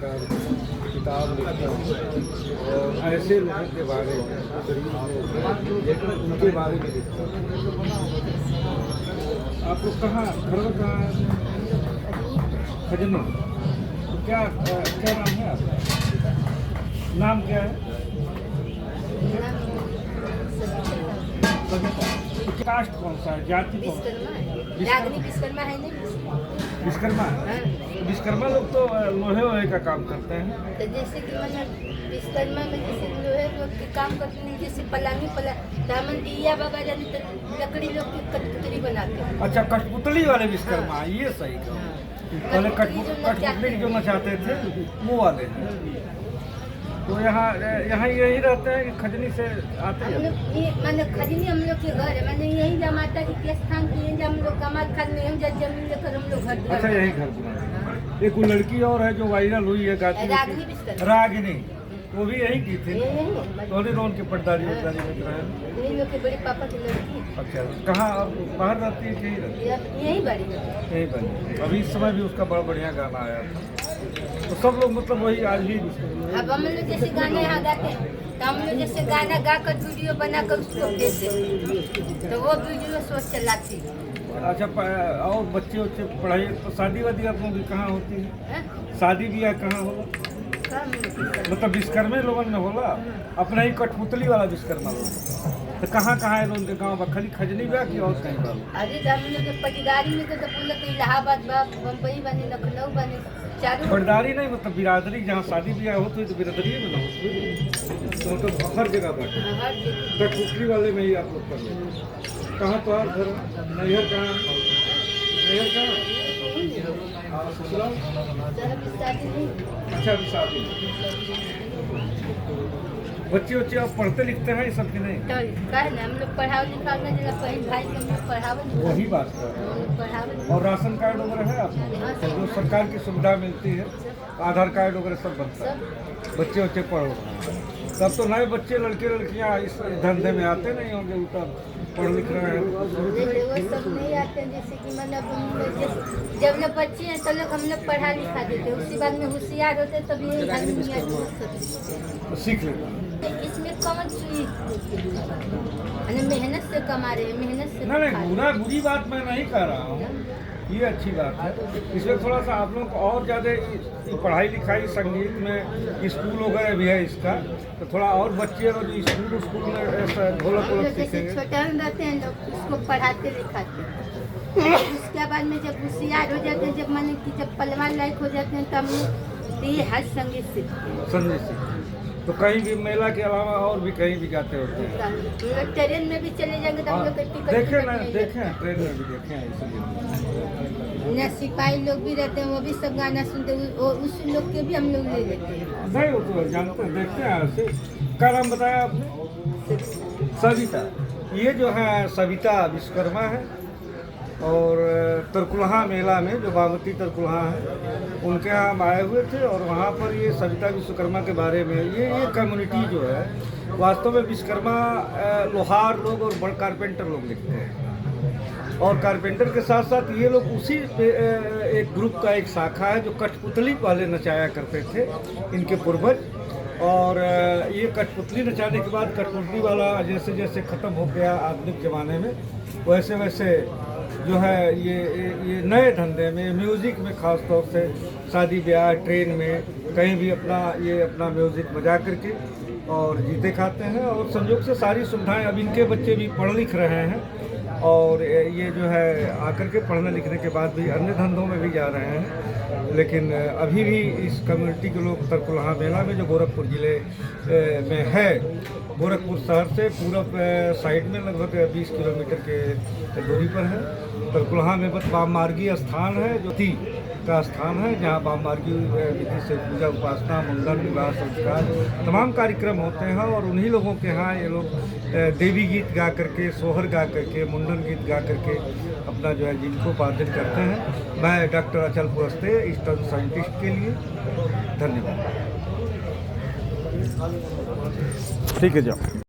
प्रकार की किताब लिखता हूँ और ऐसे लोगों के बारे में गरीब लोग हैं उनके बारे में लिखता हूँ। आप लोग कहाँ घर कहाँ है? खजनी। तो क्या क्या नाम है आपका? नाम क्या है? कास्ट कौन सा है? जाति कौन सा है? रागनी विश्वकर्मा है नहीं? विश्वकर्मा। विश्वकर्मा लोग तो लोहे वोहे का काम करते हैं। तो जैसे कि मतलब विश्वकर्मा में जैसे लोहे लोग के काम करते हैं, जैसे पलानी दामन दिया बाबा जाने तो लकड़ी लोग की कठपुतली बनाते हैं। अच्छा, कठपुतली वाले विश्वकर्मा, ये सही कहा। पहले कठपुतली जो नचाते थे वो वाले हैं। तो यहाँ यही रहते हैं कि खजनी से आते हैं? मैंने खजनी हम लोग के घर है, मैंने यही माता के स्थान की है, हम लोग कमाल खान में हम जमीन लेकर हम लोग घर। अच्छा, यही घर बना। एक लड़की और है जो वायरल हुई है, रागिनी, वो भी यही की थी। तो उनके पटदारी में लोग के बड़े पापा की लड़की। अच्छा, कहाँ बाहर रहती है? यही बड़ी। अभी इस समय भी उसका बड़ा बढ़िया गाना आया था। तो सब लोग मतलब वही आज भी। अब हम लोग जैसे गाने यहाँ गाते हैं तो हम लोग जैसे गाना गाकर वीडियो बनाकर उसको भेजते तो वो वीडियो सोच चलाती। अच्छा, और बच्चे पढ़ाई तो शादी वादी आप लोगों की कहाँ होती है? शादी ब्याह कहाँ होला? मतलब विश्वकर्मा लोगन में होला? अपना ही कठपुतली वाला विश्वकर्मा लोग तो कहाँ है लोग के गाँव? खाली खजनी ब्याह की और कहीं बात? अरे हम लोग पटीदारी में तो इलाहाबाद बम्बई बने, लखनऊ बने, पटदारी नहीं, मतलब बिरादरी जहाँ शादी ब्याह होती है तो बिरादरी में ना होती, तो मतलब हर जगह बात कठपुतली वाले में ही आप लोग कर लेते। कहाँ तो आप घर नैहर कहाँ? नैहर कहाँ? अच्छा, अभी शादी। बच्चे आप पढ़ते लिखते हैं सब की नहीं? हम लोग पढ़ाओ लिखाओ भाई वही बात कर रहे हैं। और राशन कार्ड वगैरह है आपको? जो सरकार की सुविधा मिलती है, आधार कार्ड वगैरह सब बनता है। बच्चे पढ़ो, तब तो नए बच्चे लड़के लड़कियां इस धंधे में आते नहीं होंगे, उनका पढ़ लिख रहे हैं। वो सब नहीं आते हैं, जैसे कि मतलब जब लोग बच्चे हैं तो लोग हम लोग पढ़ा लिखा देते, उसके बाद में होशियार होते तभी सीख लेते। इसमें कौन सी मेहनत से कमा रहे हैं, मेहनत से नहीं, बुरी बात मैं नहीं कह रहा हूँ, ये अच्छी बात है। इसमें थोड़ा सा आप लोग को और ज़्यादा पढ़ाई लिखाई संगीत में स्कूल वगैरह भी है इसका, तो थोड़ा और बच्चे और स्कूल में ऐसा ढोलक वोलक सीखेंगे। छोटे रहते हैं लोग उसको पढ़ाते लिखाते, उसके बाद में जब होशियार हो जाते हैं, जब माने कि जब पलवान लायक हो जाते हैं तब हम ये हर संगीत सीखते हैं। तो कहीं भी मेला के अलावा और भी कहीं भी जाते होते हैं? ट्रेन में भी चले जाएंगे तो हम लोग देखें ट्रेन में भी देखे हैं, इसलिए न सिपाही लोग भी रहते हैं, वो भी सब गाना सुनते हैं, उस लोग के भी हम लोग ले लेते हैं। नहीं, वो तो जानते हैं, देखते हैं। क्या नाम बताया आपने? सविता। ये जो है सविता विश्वकर्मा है, और तरकुलहा मेला में जो बागमती तरकुलहा है उनके यहाँ हम आए हुए थे, और वहाँ पर ये सविता विश्वकर्मा के बारे में ये कम्युनिटी जो है वास्तव में विश्वकर्मा लोहार लोग और बड़ कारपेंटर लोग लिखते हैं, और कारपेंटर के साथ साथ ये लोग उसी एक ग्रुप का एक शाखा है जो कठपुतली वाले नचाया करते थे, इनके पूर्वज। और ये कठपुतली नचाने के बाद कठपुतली वाला जैसे जैसे ख़त्म हो गया आधुनिक ज़माने में, वैसे वैसे जो है ये नए धंधे में म्यूज़िक में ख़ास तौर से शादी ब्याह, ट्रेन में कहीं भी अपना म्यूज़िक बजा करके और जीते खाते हैं। और संयोग से सारी सुविधाएं, अब इनके बच्चे भी पढ़ लिख रहे हैं, और ये जो है आकर के पढ़ने लिखने के बाद भी अन्य धंधों में भी जा रहे हैं। लेकिन अभी भी इस कम्युनिटी के लोग तरकुलहा मेला में जो गोरखपुर ज़िले में है, गोरखपुर शहर से पूरब साइड में लगभग 20 किलोमीटर के दूरी पर है। तरकुलहा में बस वाममार्गी स्थान है, जो थी का स्थान है, जहाँ वाममार्गी विधि से पूजा उपासना, मुंडन, विवाह, संस्कार तमाम कार्यक्रम होते हैं। और उन्हीं लोगों के यहाँ ये लोग देवी गीत गा करके, सोहर गा करके, मुंडन गीत गा करके अपना जो है जीविकोपार्जन करते हैं। मैं डॉक्टर अचल पुरस्ते, ईस्टर्न साइंटिस्ट के लिए धन्यवाद। ठीक है, जाओ।